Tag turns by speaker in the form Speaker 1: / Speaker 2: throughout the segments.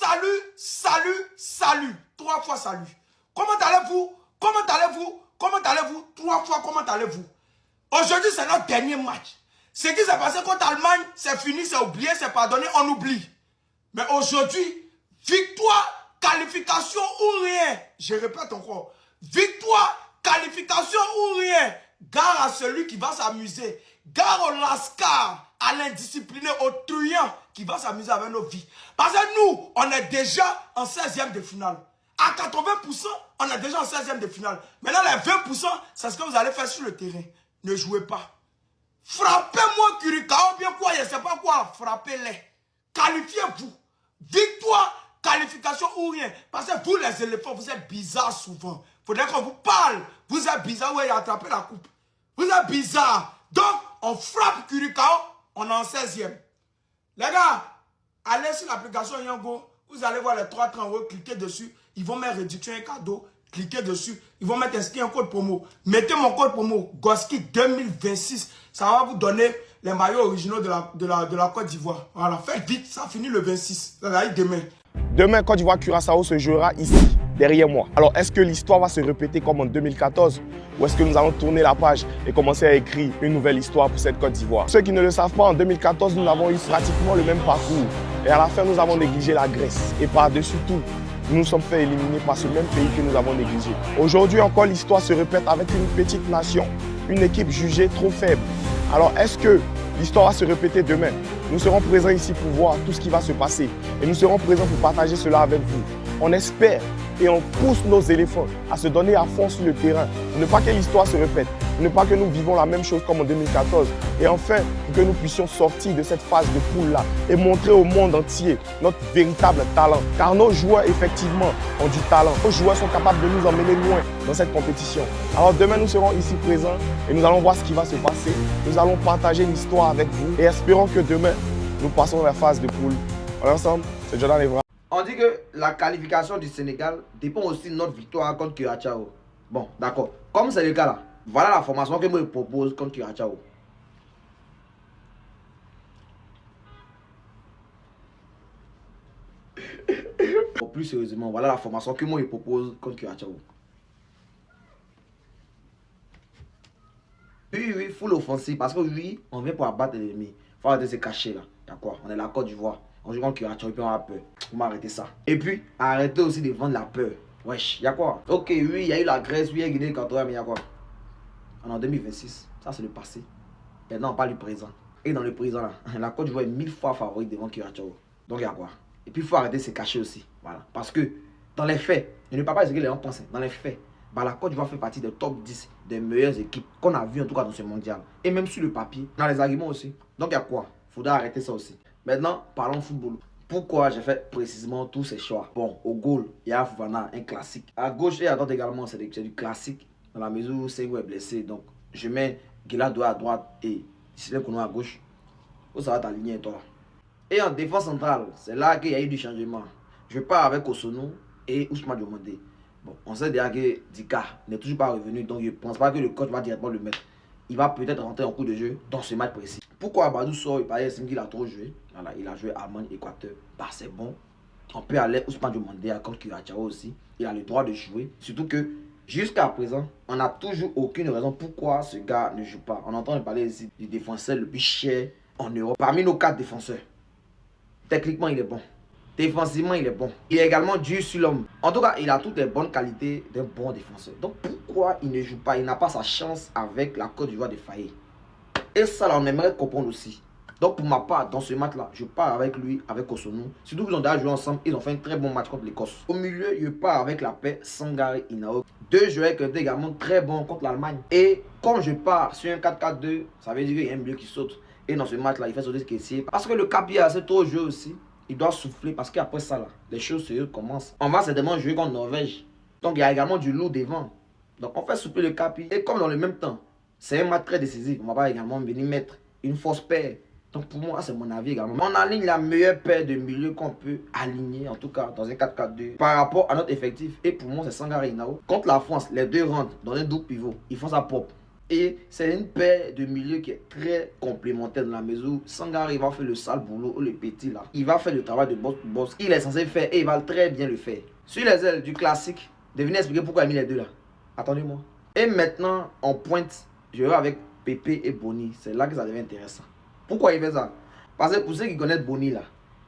Speaker 1: salut, salut, salut. 3 fois salut. Comment allez-vous? Comment allez-vous? Comment allez-vous? 3 fois, comment allez-vous? Aujourd'hui, c'est notre dernier match. Ce qui s'est passé contre l'Allemagne, c'est fini, c'est oublié, c'est pardonné, on oublie. Mais aujourd'hui, victoire, qualification ou rien. Je répète encore. Victoire, qualification ou rien. Gare à celui qui va s'amuser. Gare au lascar, à l'indiscipliné, au truand qui va s'amuser avec nos vies. Parce que nous, on est déjà en 16e de finale. À 80%, on est déjà en 16e de finale. Maintenant, les 20%, c'est ce que vous allez faire sur le terrain. Ne jouez pas. Frappez-moi Curicao, bien quoi, je ne sais pas quoi. Frappez-les. Qualifiez-vous. Victoire, qualification ou rien. Parce que vous, les éléphants, vous êtes bizarres souvent. Il faudrait qu'on vous parle. Vous êtes bizarre, ouais, il a attrapé la coupe. Vous êtes bizarre. Donc, on frappe Curicao, on est en 16e. Les gars, allez sur l'application Yango. Vous allez voir les 3 trains en haut, cliquez dessus. Ils vont mettre réduction et cadeau. Cliquez dessus. Ils vont mettre inscrit un code promo. Mettez mon code promo, Goski 2026. Ça va vous donner les maillots originaux de la Côte d'Ivoire. Voilà, faites vite, ça finit le 26. Ça va être demain.
Speaker 2: Demain, Côte d'Ivoire Curaçao se jouera ici, derrière moi. Alors, est-ce que l'histoire va se répéter comme en 2014 ou est-ce que nous allons tourner la page et commencer à écrire une nouvelle histoire pour cette Côte d'Ivoire? Ceux qui ne le savent pas, en 2014, nous avons eu pratiquement le même parcours. Et à la fin, nous avons négligé la Grèce. Et par-dessus tout, nous nous sommes fait éliminer par ce même pays que nous avons négligé. Aujourd'hui encore, l'histoire se répète avec une petite nation, une équipe jugée trop faible. Alors, est-ce que l'histoire va se répéter demain? Nous serons présents ici pour voir tout ce qui va se passer. Et nous serons présents pour partager cela avec vous. On espère et on pousse nos éléphants à se donner à fond sur le terrain. Pour ne pas que l'histoire se répète. Pour ne pas que nous vivons la même chose comme en 2014. Et enfin, pour que nous puissions sortir de cette phase de poule-là et montrer au monde entier notre véritable talent. Car nos joueurs, effectivement, ont du talent. Nos joueurs sont capables de nous emmener loin dans cette compétition. Alors demain, nous serons ici présents et nous allons voir ce qui va se passer. Nous allons partager l'histoire avec vous et espérons que demain, nous passons la phase de poule. On est ensemble, c'est Jordan Evra.
Speaker 3: On dit que la qualification du Sénégal dépend aussi de notre victoire contre Curaçao. Bon, d'accord. Comme c'est le cas là, voilà la formation que moi je propose contre Curaçao. Plus sérieusement, voilà la formation que moi je propose contre Curaçao. Oui, full offensive. Parce que oui, on vient pour abattre l'ennemi. Il faut arrêter de se cacher là. D'accord? On est la Côte d'Ivoire. On joue contre Curaçao et puis on a peur. On va arrêter ça. Et puis, arrêtez aussi de vendre la peur. Wesh, y'a quoi? Ok, oui, il y a eu la Grèce, oui, il y a Guinée Équatoriale, mais y'a quoi? On est en 2026. Ça, c'est le passé. Maintenant, on parle du présent. Et dans le présent, là, la Côte d'Ivoire est 1000 fois favorite devant Curaçao. Donc, y'a quoi? Et puis, il faut arrêter de se cacher aussi. Voilà. Parce que, dans les faits, je ne parle pas de ce que les gens pensent. Dans les faits, bah, la Côte d'Ivoire fait partie des top 10 des meilleures équipes qu'on a vues en tout cas dans ce mondial. Et même sur le papier, dans les arguments aussi. Donc, y'a quoi? Il faudra arrêter ça aussi. Maintenant, parlons football. Pourquoi j'ai fait précisément tous ces choix? Bon, au goal, il y a Fofana, un classique. À gauche et à droite également, c'est du classique. Dans la mesure où Senghor est blessé. Donc, je mets Guelado à droite et Sylvain Kounou à gauche. Où ça va t'aligner, toi? Et en défense centrale, c'est là qu'il y a eu du changement. Je pars avec Osonu et Ousmane Diomandé. Bon, on sait déjà que Dika n'est toujours pas revenu. Donc, je ne pense pas que le coach va directement le mettre. Il va peut-être rentrer en cours de jeu dans ce match précis. Pourquoi Badou sort? Il paraît qu'il a trop joué. Voilà, il a joué Allemagne, Équateur. Bah, c'est bon. On peut aller Ousmane Diomandé à contre Curaçao aussi. Il a le droit de jouer. Surtout que jusqu'à présent, on n'a toujours aucune raison pourquoi ce gars ne joue pas. On entend parler ici du défenseur le plus cher en Europe. Parmi nos 4 défenseurs, techniquement, il est bon. Défensivement, il est bon. Il est également dur sur l'homme. En tout cas, il a toutes les bonnes qualités d'un bon défenseur. Donc, pourquoi il ne joue pas? Il n'a pas sa chance avec la Côte d'Ivoire de Faye. Et ça, là, on aimerait comprendre aussi. Donc, pour ma part, dans ce match-là, je pars avec lui, avec Osonu. Surtout qu'ils ont déjà joué ensemble. Ils ont fait un très bon match contre l'Écosse. Au milieu, je pars avec la paix Sangaré Inao. 2 joueurs qui étaient également très bons contre l'Allemagne. Et comme je pars sur un 4-4-2, ça veut dire qu'il y a un milieu qui saute. Et dans ce match-là, il fait sauter ce caissier. Parce que le Capi a assez trop joué aussi. Il doit souffler parce qu'après ça, là, les choses sérieuses commencent. On va certainement jouer contre Norvège. Donc, il y a également du lourd devant. Donc, on fait souffler le Capi. Et comme dans le même temps, c'est un match très décisif. On va pas également venir mettre une fausse paire. Donc, pour moi, c'est mon avis également. On aligne la meilleure paire de milieu qu'on peut aligner, en tout cas, dans un 4-4-2, par rapport à notre effectif. Et pour moi, c'est Sangaré Inao. Contre la France, les deux rentrent dans un double pivot. Ils font ça propre. Et c'est une paire de milieux qui est très complémentaire dans la mesure où Sangare il va faire le sale boulot, ou le petit là. Il va faire le travail de boss. Il est censé faire et il va très bien le faire. Sur les ailes du classique, devinez expliquer pourquoi il a mis les deux là. Attendez-moi. Et maintenant, on pointe, je vais avec Pépé et Boni. C'est là que ça devient intéressant. Pourquoi il fait ça? Parce que pour ceux qui connaissent Boni là,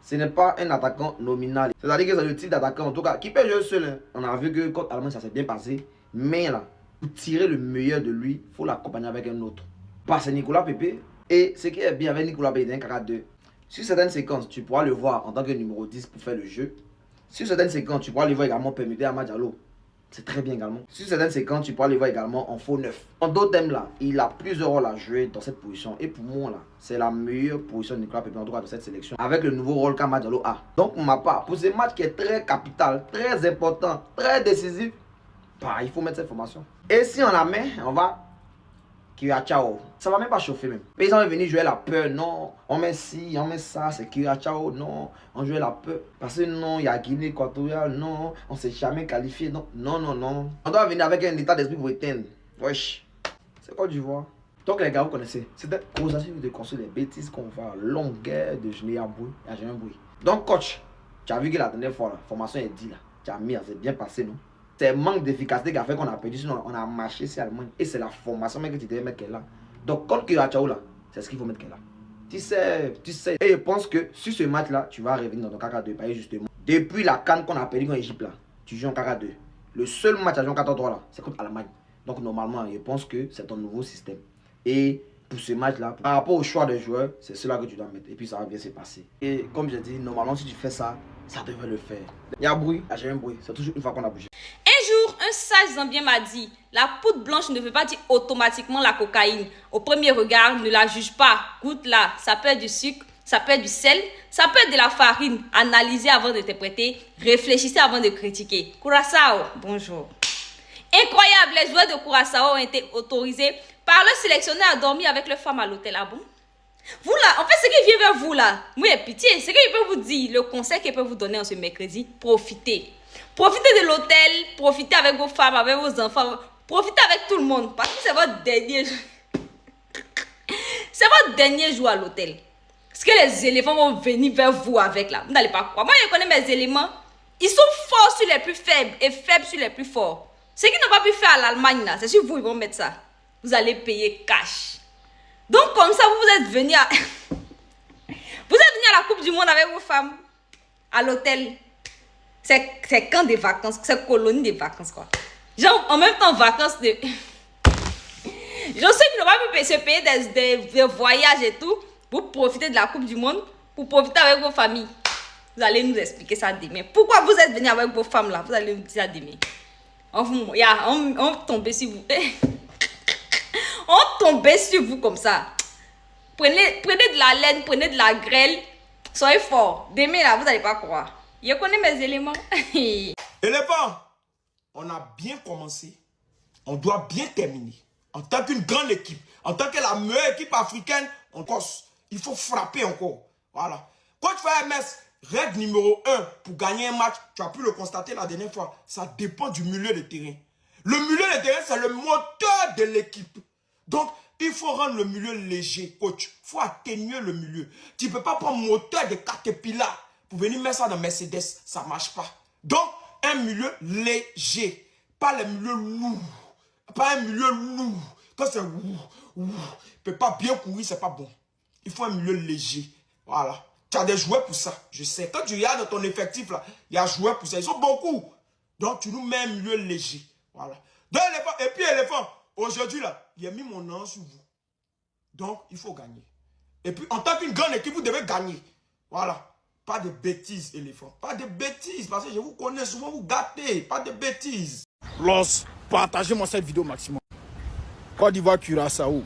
Speaker 3: ce n'est pas un attaquant nominal. C'est-à-dire que c'est le type d'attaquant, en tout cas, qui peut jouer seul. Hein. On a vu que contre Allemagne, ça s'est bien passé. Mais là, pour tirer le meilleur de lui, il faut l'accompagner avec un autre. Parce que Nicolas Pépé, et ce qui est bien avec Nicolas Pépé, c'est un caractère 2. Sur certaines séquences, tu pourras le voir en tant que numéro 10 pour faire le jeu. Sur certaines séquences, tu pourras le voir également permettre à Madjalo. C'est très bien également. Sur certaines séquences, tu pourras le voir également en faux neuf. En d'autres thèmes là, il a plusieurs rôles à jouer dans cette position. Et pour moi là, c'est la meilleure position de Nicolas Pépé en tout cas de cette sélection. Avec le nouveau rôle qu'Amadjalo a. Donc pour ma part, pour ce match qui est très capital, très important, très décisif, bah, il faut mettre cette formation. Et si on la met, on va Kiachao. Ça va même pas chauffer même. Mais ils vont venir jouer la peur. Non, on met ci, on met ça, c'est Kiachao. Non, on joue la peur. Parce que non, il y a Guinée équatoriale. Non, on s'est jamais qualifié. Non, non, non, non. On doit venir avec un état d'esprit pour éteindre. Wesh. C'est quoi du voir? Donc les gars, vous connaissez. C'est une causation de construire les bêtises qu'on va à longueur de genou à bruit. À jamais bruit. Donc coach, tu as vu que la dernière fois, la formation est dit là. Tu as mis, c'est bien passé, non? C'est le manque d'efficacité qui a fait qu'on a perdu, sinon on a marché sur l'Allemagne. Et c'est la formation même que tu devais mettre qu'elle là. Donc, contre Kiachao là, c'est ce qu'il faut mettre qu'elle là. Tu sais. Et je pense que sur ce match là, tu vas revenir dans ton caca 2. Parce que justement, depuis la CAN qu'on a perdu en Égypte là, tu joues en caca 2. Le seul match à jouer en 14-3 là, c'est contre l'Allemagne. Donc, normalement, je pense que c'est ton nouveau système. Et pour ce match là, par rapport au choix des joueurs, c'est cela que tu dois mettre. Et puis ça va bien se passer. Et comme j'ai dit, normalement, si tu fais ça, ça devrait le faire. Il y a bruit, il y a jamais bruit. C'est toujours une fois qu'on a bougé.
Speaker 4: Un jour, un sage Zambien m'a dit, la poudre blanche ne veut pas dire automatiquement la cocaïne. Au premier regard, ne la juge pas. Goûte-la. Ça peut être du sucre, ça peut être du sel, ça peut être de la farine. Analysez avant d'interpréter, réfléchissez avant de critiquer. Curaçao, bonjour. Incroyable, les joueurs de Curaçao ont été autorisés par le sélectionneur à dormir avec leurs femmes à l'hôtel. Ah bon? Vous là, en fait, ce qui vient vers vous là, moi, pitié, ce qu'il peut vous dire, le conseil qu'il peut vous donner en ce mercredi, profitez. Profitez de l'hôtel, profitez avec vos femmes, avec vos enfants, profitez avec tout le monde. Parce que c'est votre dernier jour. C'est votre dernier jour à l'hôtel. Parce que les éléphants vont venir vers vous avec là. Vous n'allez pas croire. Moi, je connais mes éléments. Ils sont forts sur les plus faibles et faibles sur les plus forts. Ce qu'ils n'ont pas pu faire à l'Allemagne là, c'est sur vous, ils vont mettre ça. Vous allez payer cash. Donc comme ça, vous êtes venus à... vous êtes venus à la Coupe du Monde avec vos femmes. À l'hôtel. C'est camp des vacances, c'est colonie des vacances quoi. Genre en même temps vacances de... Je sais qu'ils n'ont pas pu se payer des voyages et tout pour profiter de la Coupe du Monde, pour profiter avec vos familles. Vous allez nous expliquer ça demain. Pourquoi vous êtes venus avec vos femmes là? Vous allez nous dire ça demain. On tombait sur vous. On tombait sur vous comme ça. Prenez de la laine, prenez de la grêle. Soyez forts. Demain là, vous n'allez pas croire. Je connais mes éléments.
Speaker 1: Éléphant, on a bien commencé. On doit bien terminer. En tant qu'une grande équipe, en tant que la meilleure équipe africaine, il faut frapper encore. Voilà. Quand tu fais MS, règle numéro 1 pour gagner un match, tu as pu le constater la dernière fois, ça dépend du milieu de terrain. Le milieu de terrain, c'est le moteur de l'équipe. Donc, il faut rendre le milieu léger, coach. Il faut atténuer le milieu. Tu ne peux pas prendre moteur de Caterpillar pour venir mettre ça dans Mercedes. Ça ne marche pas. Donc, un milieu léger. Pas le milieu lourd. Pas un milieu lourd. Quand c'est lourd, il ne peut pas bien courir, c'est pas bon. Il faut un milieu léger. Voilà. Tu as des joueurs pour ça. Je sais. Quand tu regardes dans ton effectif, là, il y a des joueurs pour ça. Ils sont beaucoup. Donc, tu nous mets un milieu léger. Voilà. Donc, éléphant, et puis, éléphant, aujourd'hui, là, il a mis mon nom sur vous. Donc, il faut gagner. Et puis, en tant qu'une grande équipe, vous devez gagner. Voilà. Pas de bêtises, éléphant. Pas de bêtises. Parce que je vous connais souvent, vous gâtez. Pas de bêtises.
Speaker 5: Los, partagez-moi cette vidéo maximum. Côte d'Ivoire, Curaçao.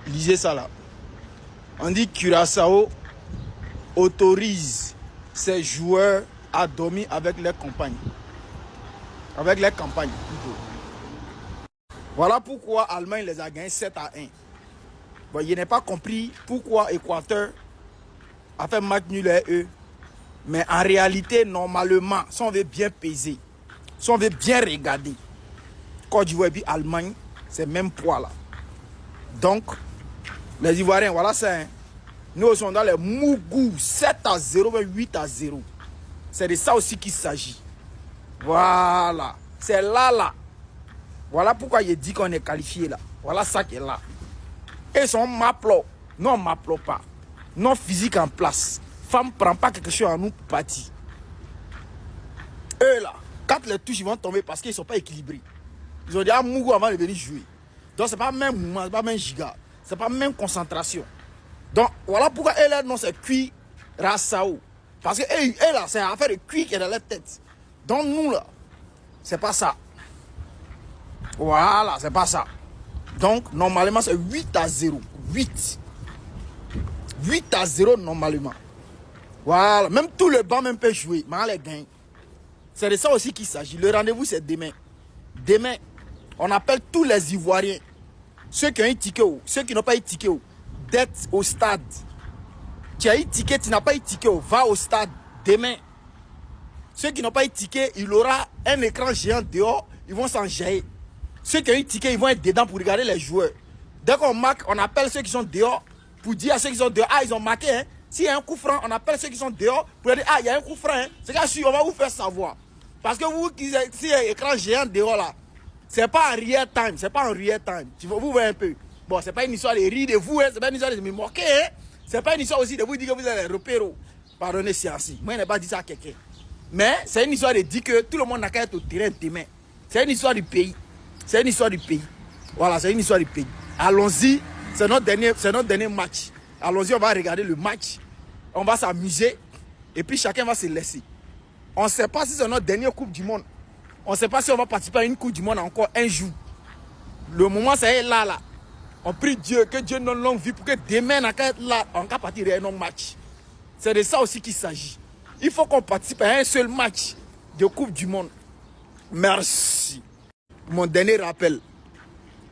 Speaker 5: Lisez ça là. On dit Curaçao autorise ses joueurs à dormir avec leurs compagnes. Avec leurs campagnes plutôt. Voilà pourquoi Allemagne les a gagnés 7-1. Bon, je n'ai pas compris pourquoi Équateur a fait match nul à eux. Mais en réalité, normalement, si on veut bien peser, si on veut bien regarder, Côte d'Ivoire et puis Allemagne, c'est même poids là. Donc, les Ivoiriens, voilà ça. Hein. Nous sommes dans les Mougou, 7-0, 8-0. C'est de ça aussi qu'il s'agit. Voilà. C'est là. Voilà pourquoi il dit qu'on est qualifié là. Voilà ça qui est là. Et son m'applaud. Non, on ne m'applaud pas. Non, physique en place. Femme ne prend pas quelque chose à nous partir. Eux là, quand les touches ils vont tomber parce qu'ils ne sont pas équilibrés. Ils ont dit à Mougou avant de venir jouer. Donc ce n'est pas le même mouvement, ce n'est pas le même giga. Ce n'est pas la même concentration. Donc voilà pourquoi eux là, non, c'est cuit Rassao. Parce que eux là, c'est une affaire de cuit qui est dans leur tête. Donc nous là, c'est pas ça. Voilà, c'est pas ça. Donc normalement c'est 8-0. 8-0 normalement. Voilà, même tout le banc même peut jouer, mais on les gagne. C'est de ça aussi qu'il s'agit. Le rendez-vous c'est demain. Demain, on appelle tous les Ivoiriens, ceux qui ont un ticket ou ceux qui n'ont pas eu ticket ou, d'être au stade. Tu as eu ticket, tu n'as pas eu ticket ou, va au stade demain. Ceux qui n'ont pas eu ticket, il aura un écran géant dehors, ils vont s'en jaillir. Ceux qui ont eu ticket, ils vont être dedans pour regarder les joueurs. Dès qu'on marque, on appelle ceux qui sont dehors pour dire à ceux qui sont dehors, ah ils ont marqué, hein. S'il y a un coup franc, on appelle ceux qui sont dehors pour dire, ah il y a un coup franc, hein. C'est qu'à suivre, on va vous faire savoir. Parce que vous, s'il y a un écran géant dehors là, c'est pas en real time, c'est pas en real time. Vous voyez un peu. Bon, c'est pas une histoire de rire de vous, hein. C'est pas une histoire de me moquer, hein. C'est pas une histoire aussi de vous dire que vous avez les repères. Pardonnez si ainsi. Moi, je n'ai pas dit ça à quelqu'un. Mais c'est une histoire de dire que tout le monde n'a qu'à être au terrain demain. C'est une histoire du pays. C'est une histoire du pays. Voilà, c'est une histoire du pays. Allons-y, c'est notre dernier match. Allons-y, on va regarder le match. On va s'amuser. Et puis chacun va se laisser. On ne sait pas si c'est notre dernière Coupe du Monde. On ne sait pas si on va participer à une Coupe du Monde encore un jour. Le moment, c'est là. On prie Dieu, que Dieu donne longue vie pour que demain, on va être là, on va partir à un autre match. C'est de ça aussi qu'il s'agit. Il faut qu'on participe à un seul match de Coupe du Monde. Merci. Mon dernier rappel,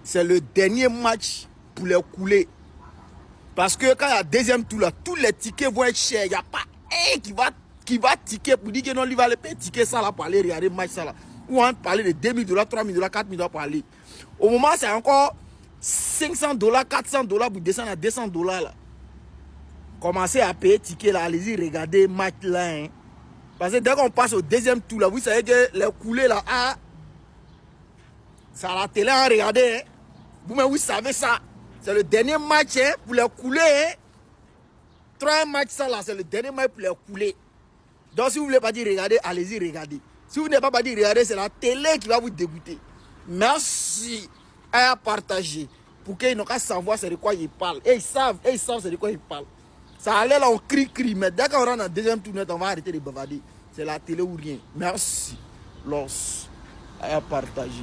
Speaker 5: c'est le dernier match pour les couler. Parce que quand il y a deuxième tour là, tous les tickets vont être chers. Il n'y a pas un qui va ticket pour dire que non, il va aller payer ticket ça là pour aller regarder le match ça là. Ou on va parler de 2 000 $, 3 000 $, 4 000 $ pour aller. Au moment, c'est encore 500 $, 400 $ pour descendre à 200 $ là. Commencez à payer ticket là, allez-y, regardez le match là. Hein. Parce que dès qu'on passe au deuxième tour là, vous savez que les coulées là, ah, c'est à la télé à regarder. Hein. Vous-même, vous savez ça. C'est le dernier match hein, pour les couler. Hein. 3 matchs ça là, c'est le dernier match pour les couler. Donc si vous ne voulez pas dire regarder, allez-y, regardez. Si vous n'avez pas dit regarder, c'est la télé qui va vous dégoûter. Merci à partager. Pour qu'ils n'ont qu'à savoir c'est de quoi ils parlent. Et ils savent c'est de quoi ils parlent. Ça allait là, on crie, mais dès qu'on rentre dans le deuxième tour, on va arrêter de bavarder. C'est la télé ou rien. Merci. Los à partager.